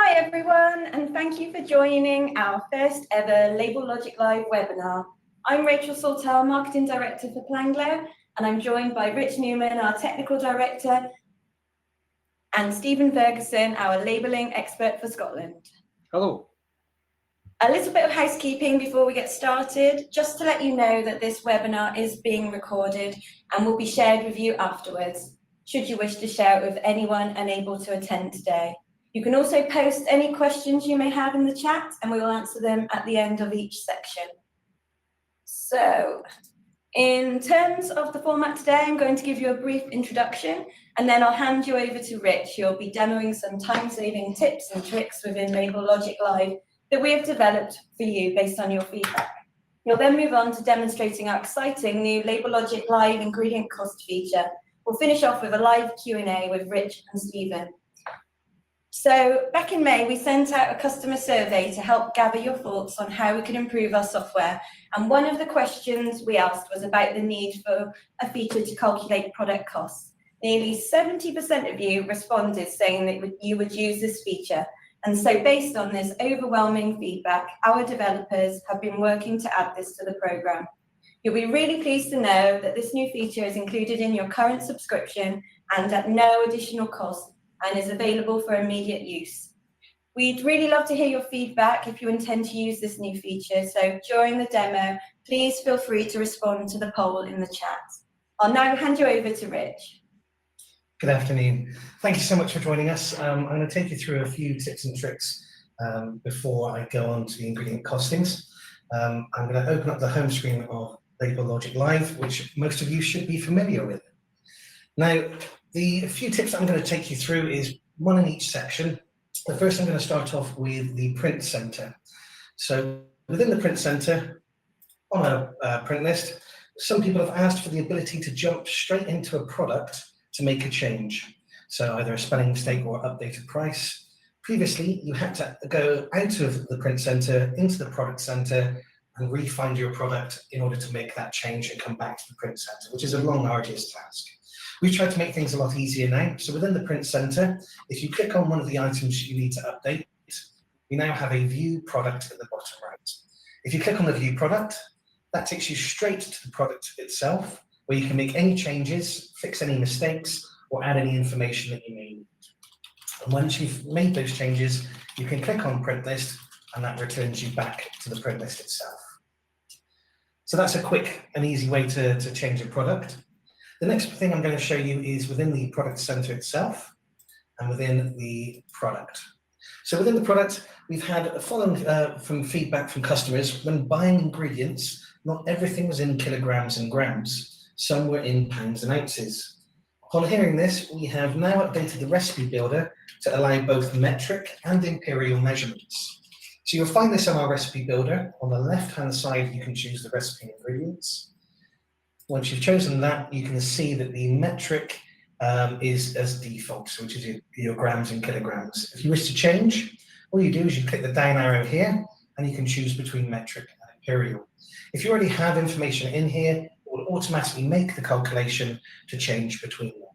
Hi everyone, and thank you for joining our first ever LabelLogic Live webinar. I'm Rachael Sawtell, Marketing Director for Planglow, and I'm joined by Rich Newman, our Technical Director, and Stephen Ferguson, our labelling expert for Scotland. Hello. A little bit of housekeeping before we get started, just to let you know that this webinar is being recorded and will be shared with you afterwards, should you wish to share it with anyone unable to attend today. You can also post any questions you may have in the chat and we will answer them at the end of each section. So, in terms of the format today, I'm going to give you a brief introduction and then I'll hand you over to Rich, who'll be demoing some time-saving tips and tricks within LabelLogic Live that we have developed for you based on your feedback. He'll then move on to demonstrating our exciting new LabelLogic Live ingredient cost feature. We'll finish off with a live Q&A with Rich and Stephen. So back in May, we sent out a customer survey to help gather your thoughts on how we could improve our software. And one of the questions we asked was about the need for a feature to calculate product costs. Nearly 70% of you responded saying that you would use this feature. And so based on this overwhelming feedback, our developers have been working to add this to the program. You'll be really pleased to know that this new feature is included in your current subscription and at no additional cost, and is available for immediate use. We'd really love to hear your feedback if you intend to use this new feature, so during the demo, please feel free to respond to the poll in the chat. I'll now hand you over to Rich. Good afternoon. Thank you so much for joining us. I'm going to take you through a few tips and tricks before I go on to the ingredient costings. I'm going to open up the home screen of LabelLogic Live, which most of you should be familiar with. Now, the few tips that I'm going to take you through is one in each section. The first, I'm going to start off with the print center. So within the print center, on a print list, some people have asked for the ability to jump straight into a product to make a change. So either a spelling mistake or updated price. Previously, you had to go out of the print center into the product center and re-find your product in order to make that change and come back to the print center, which is a long, arduous task. We've tried to make things a lot easier now. So within the print center, if you click on one of the items you need to update, you now have a view product at the bottom right. If you click on the view product, that takes you straight to the product itself, where you can make any changes, fix any mistakes, or add any information that you may need. And once you've made those changes, you can click on print list, and that returns you back to the print list itself. So that's a quick and easy way to change a product. The next thing I'm going to show you is within the product center itself and within the product. So within the product, we've had following from feedback from customers, when buying ingredients, not everything was in kilograms and grams. Some were in pounds and ounces. Upon hearing this, we have now updated the recipe builder to allow both metric and imperial measurements. So you'll find this on our recipe builder. On the left-hand side, you can choose the recipe ingredients. Once you've chosen that, you can see that the metric is as default, which is your grams and kilograms. If you wish to change, all you do is you click the down arrow here, and you can choose between metric and imperial. If you already have information in here, it will automatically make the calculation to change between them.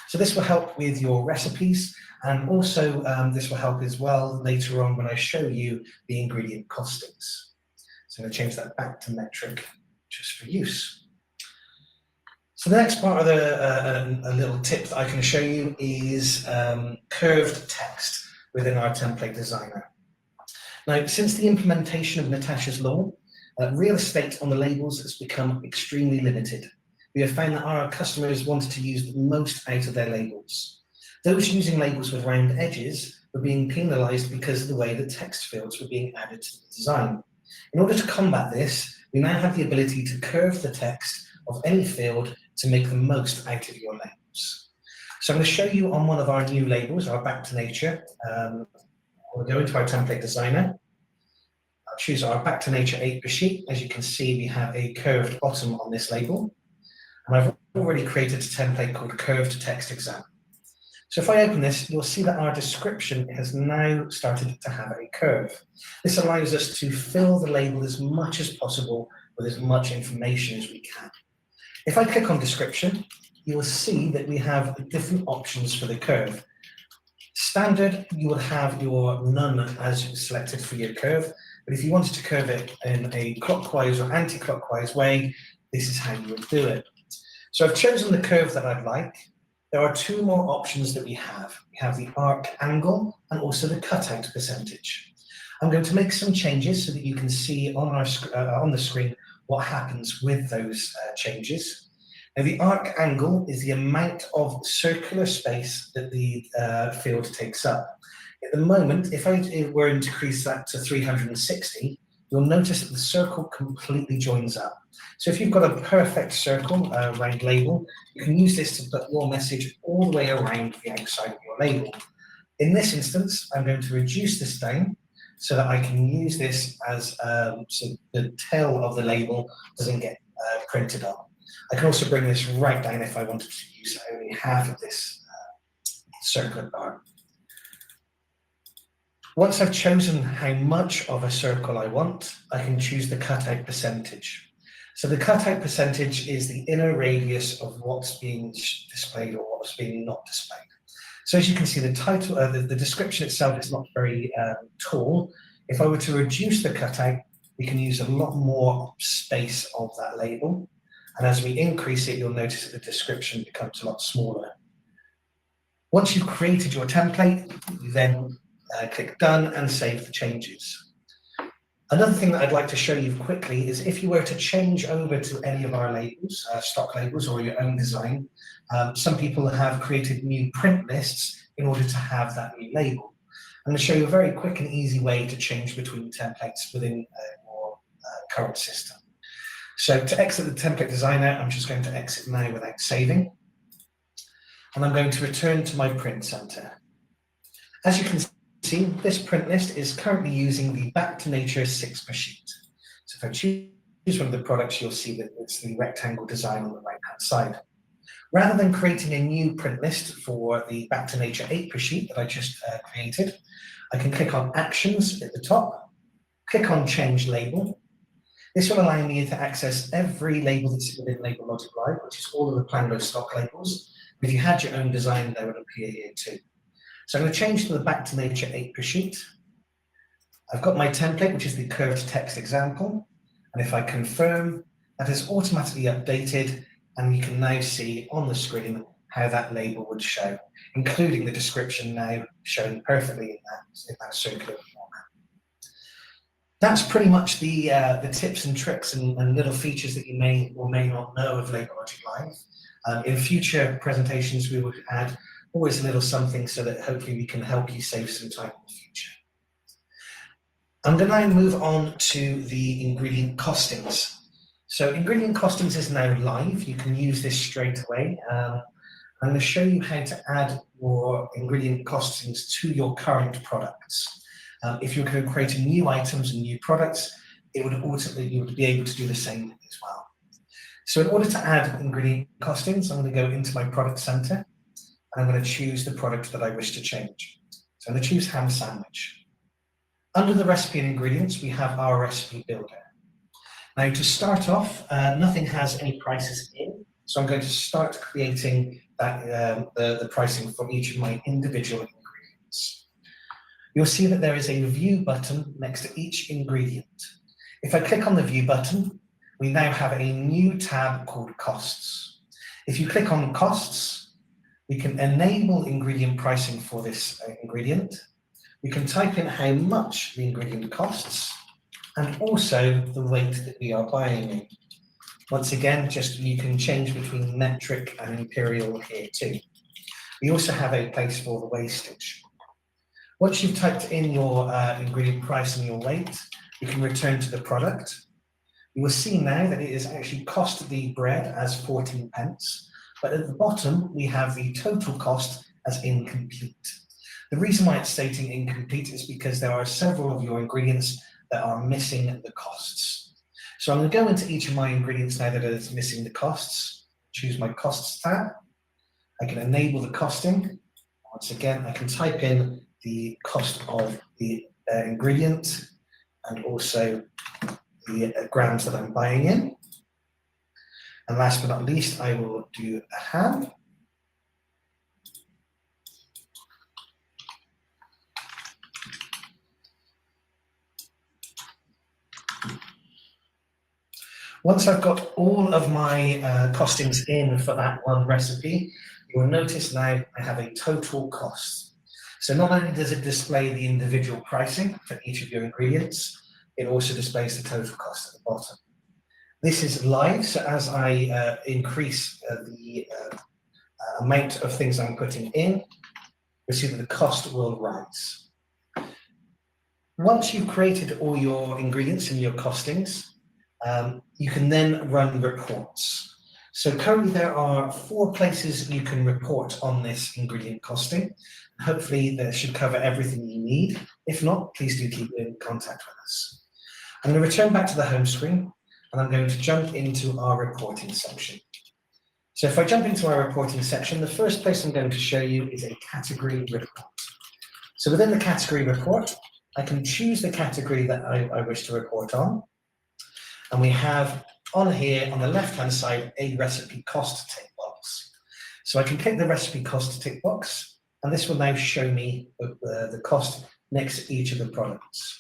So this will help with your recipes, and also this will help as well later on when I show you the ingredient costings. So I'm going to change that back to metric just for use. So the next part of a little tip that I can show you is curved text within our template designer. Now, since the implementation of Natasha's law, real estate on the labels has become extremely limited. We have found that our customers wanted to use the most out of their labels. Those using labels with round edges were being penalised because of the way the text fields were being added to the design. In order to combat this, we now have the ability to curve the text of any field to make the most out of your labels. So I'm going to show you on one of our new labels, our Back to Nature. We'll go into our template designer. I'll choose our Back to Nature 8 sheet. As you can see, we have a curved bottom on this label. And I've already created a template called Curved Text Exam. So if I open this, you'll see that our description has now started to have a curve. This allows us to fill the label as much as possible with as much information as we can. If I click on description, you will see that we have different options for the curve. Standard, you will have your none as selected for your curve, but if you wanted to curve it in a clockwise or anti-clockwise way, this is how you would do it. So I've chosen the curve that I'd like. There are two more options that we have. We have the arc angle and also the cutout percentage. I'm going to make some changes so that you can see on the screen what happens with those changes. Now, the arc angle is the amount of circular space that the field takes up. At the moment, if I were to increase that to 360, you'll notice that the circle completely joins up. So if you've got a perfect circle around label, you can use this to put your message all the way around the outside of your label. In this instance, I'm going to reduce this down so that I can use this as so the tail of the label doesn't get printed up. I can also bring this right down if I wanted to use only half of this circular bar. Once I've chosen how much of a circle I want, I can choose the cutout percentage. So the cutout percentage is the inner radius of what's being displayed or what's being not displayed. So as you can see, the title, the description itself is not very tall. If I were to reduce the cutout, we can use a lot more space of that label. And as we increase it, you'll notice that the description becomes a lot smaller. Once you've created your template, you then click Done and save the changes. Another thing that I'd like to show you quickly is if you were to change over to any of our labels, stock labels or your own design, some people have created new print lists in order to have that new label. I'm going to show you a very quick and easy way to change between templates within your current system. So to exit the template designer, I'm just going to exit now without saving. And I'm going to return to my print center. As you can see, this print list is currently using the Back to Nature 6 per sheet. So if I choose one of the products, you'll see that it's the rectangle design on the right-hand side. Rather than creating a new print list for the Back to Nature 8 per sheet that I just created, I can click on Actions at the top, click on Change Label. This will allow me to access every label that's within LabelLogic Live, which is all of the Planglow stock labels. If you had your own design, they would appear here too. So I'm going to change to the Back to Nature 8 per sheet. I've got my template, which is the curved text example. And if I confirm, that is automatically updated. And you can now see on the screen how that label would show, including the description now shown perfectly in that circular format. That's pretty much the tips and tricks and little features that you may or may not know of LabelLogic Live. In future presentations, we will add always a little something so that hopefully we can help you save some time in the future. I'm going to now move on to the ingredient costings. So ingredient costings is now live. You can use this straight away. I'm going to show you how to add your ingredient costings to your current products. If you're creating new items and new products, you would be able to do the same as well. So in order to add ingredient costings, I'm going to go into my product center. I'm going to choose the product that I wish to change. So I'm going to choose ham sandwich. Under the recipe and ingredients, we have our recipe builder. Now to start off, nothing has any prices in, so I'm going to start creating that, the pricing for each of my individual ingredients. You'll see that there is a view button next to each ingredient. If I click on the view button, we now have a new tab called costs. If you click on costs, we can enable ingredient pricing for this ingredient. We can type in how much the ingredient costs and also the weight that we are buying in. Once again, you can change between metric and imperial here too. We also have a place for the wastage. Once you've typed in your ingredient price and your weight, you can return to the product. You will see now that it is actually cost the bread as 14 pence. But at the bottom, we have the total cost as incomplete. The reason why it's stating incomplete is because there are several of your ingredients that are missing the costs. So I'm going to go into each of my ingredients now that is missing the costs, choose my costs tab. I can enable the costing. Once again, I can type in the cost of the ingredient and also the grams that I'm buying in. And last but not least, I will do a ham. Once I've got all of my costings in for that one recipe, you will notice now I have a total cost. So not only does it display the individual pricing for each of your ingredients, it also displays the total cost at the bottom. This is live, so as I increase the amount of things I'm putting in, you'll see that the cost will rise. Once you've created all your ingredients and your costings, you can then run reports. So currently there are 4 places you can report on this ingredient costing. Hopefully that should cover everything you need. If not, please do keep in contact with us. I'm going to return back to the home screen and I'm going to jump into our reporting section. So if I jump into our reporting section, the first place I'm going to show you is a category report. So within the category report, I can choose the category that I wish to report on. And we have on here, on the left-hand side, a recipe cost tick box. So I can click the recipe cost tick box, and this will now show me the cost next to each of the products.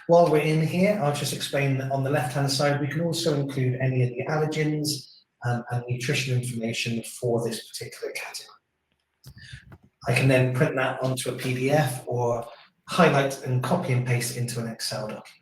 While we're in here, I'll just explain that on the left-hand side, we can also include any of the allergens and nutrition information for this particular category. I can then print that onto a PDF or highlight and copy and paste into an Excel document.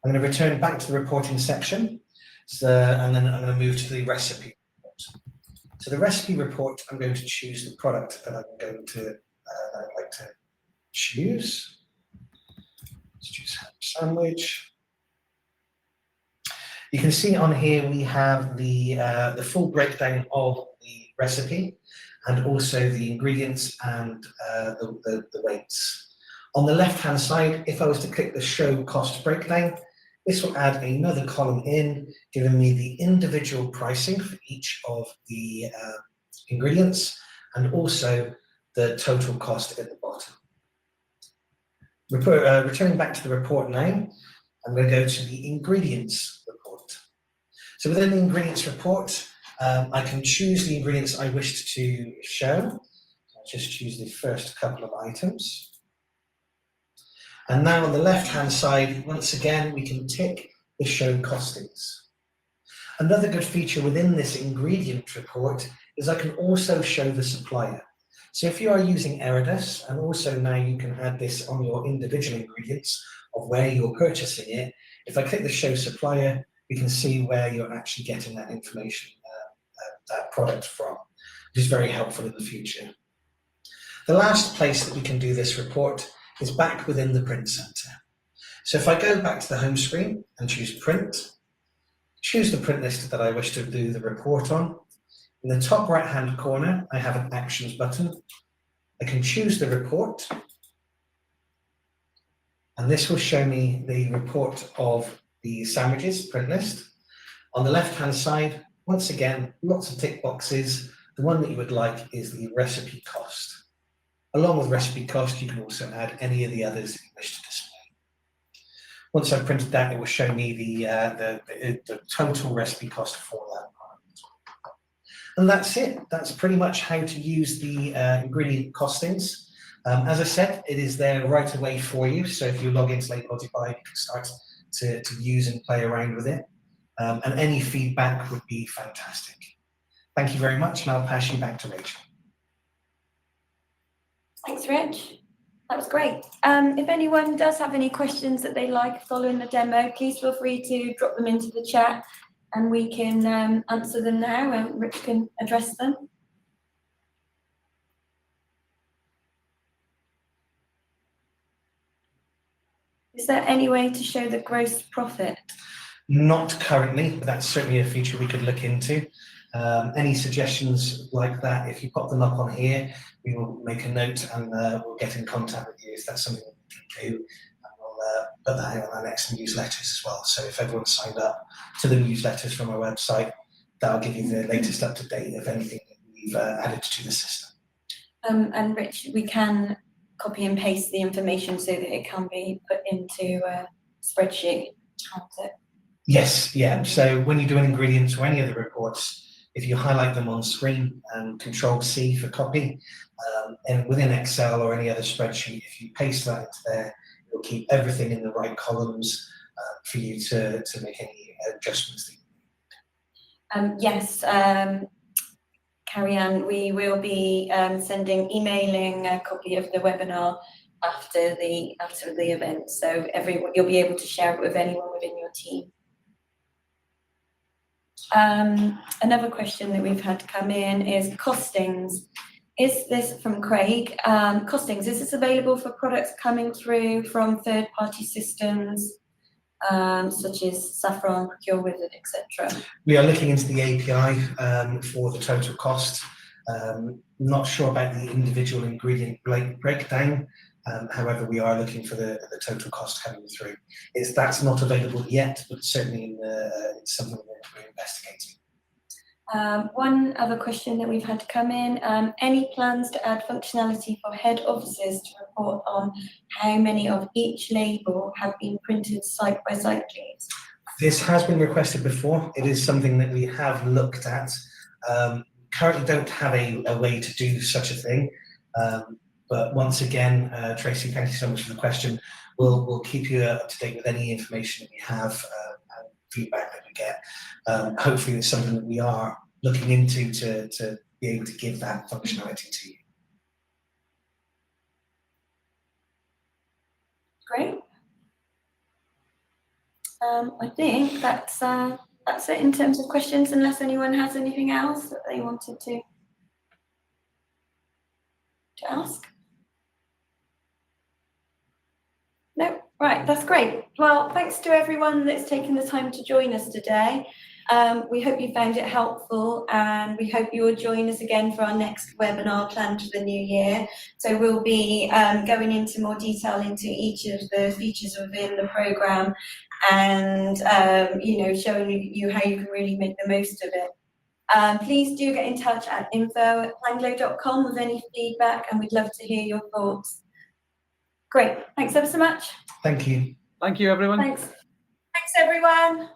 I'm going to return back to the reporting section, and then I'm going to move to the recipe report. So the recipe report, I'm going to choose the product that I'm going to I'd like to choose. Let's choose ham sandwich. You can see on here we have the full breakdown of the recipe and also the ingredients and the weights. On the left-hand side, if I was to click the show cost breakdown, this will add another column in, giving me the individual pricing for each of the ingredients and also the total cost at the bottom. Returning back to the report now, I'm going to go to the ingredients report. So within the ingredients report, I can choose the ingredients I wish to show. I'll just choose the first couple of items. And now on the left-hand side, once again, we can tick the show costings. Another good feature within this ingredient report is I can also show the supplier. So if you are using Eridus, and also now you can add this on your individual ingredients of where you're purchasing it, if I click the show supplier, we can see where you're actually getting that information, that product from, which is very helpful in the future. The last place that we can do this report is back within the print center. So if I go back to the home screen and choose print, choose the print list that I wish to do the report on. In the top right-hand corner, I have an actions button. I can choose the report, and this will show me the report of the sandwiches print list. On the left-hand side, once again, lots of tick boxes. The one that you would like is the recipe cost. Along with recipe cost, you can also add any of the others that you wish to display. Once I've printed that, it will show me the total recipe cost for that product. And that's it. That's pretty much how to use the ingredient costings. As I said, it is there right away for you. So if you log into LabelLogic, you can start to use and play around with it. And any feedback would be fantastic. Thank you very much, and I'll pass you back to Rachel. Thanks, Rich. That was great. If anyone does have any questions that they like following the demo, please feel free to drop them into the chat and we can answer them now and Rich can address them. Is there any way to show the gross profit? Not currently, but that's certainly a feature we could look into. Any suggestions like that, if you pop them up on here, we will make a note and we'll get in contact with you if that's something we can do. And we'll put that out on our next newsletters as well. So if everyone's signed up to the newsletters from our website, that'll give you the latest up-to-date of anything that we've added to the system. And Rich, we can copy and paste the information so that it can be put into a spreadsheet, can't it? Yes, yeah. So when you do an ingredients or any other reports, if you highlight them on screen and Control-C for copy, and within Excel or any other spreadsheet, if you paste that into there, it'll keep everything in the right columns for you to make any adjustments. Yes, Carrie-Anne, we will be emailing a copy of the webinar after the event, so you'll be able to share it with anyone within your team. Another question that we've had come in is costings. Is this from Craig? Costings, is this available for products coming through from third-party systems, such as Saffron, Procure Wizard, etc.? We are looking into the API for the total cost. Not sure about the individual ingredient breakdown. However, we are looking for the total cost coming through. That's not available yet, but certainly it's something that we're investigating. One other question that we've had come in, any plans to add functionality for head offices to report on how many of each label have been printed site by site, please? This has been requested before. It is something that we have looked at. Currently don't have a way to do such a thing. But once again, Tracy, thank you so much for the question. We'll keep you up to date with any information that we have and feedback that we get. Hopefully it's something that we are looking into to be able to give that functionality to you. Great. I think that's it in terms of questions, unless anyone has anything else that they wanted to ask. No, right, that's great. Well, thanks to everyone that's taken the time to join us today. We hope you found it helpful, and we hope you will join us again for our next webinar planned for the new year. So we'll be going into more detail into each of the features within the programme and showing you how you can really make the most of it. Please do get in touch at info@planglow.com with any feedback, and we'd love to hear your thoughts. Great, thanks ever so much. Thank you. Thank you, everyone. Thanks everyone.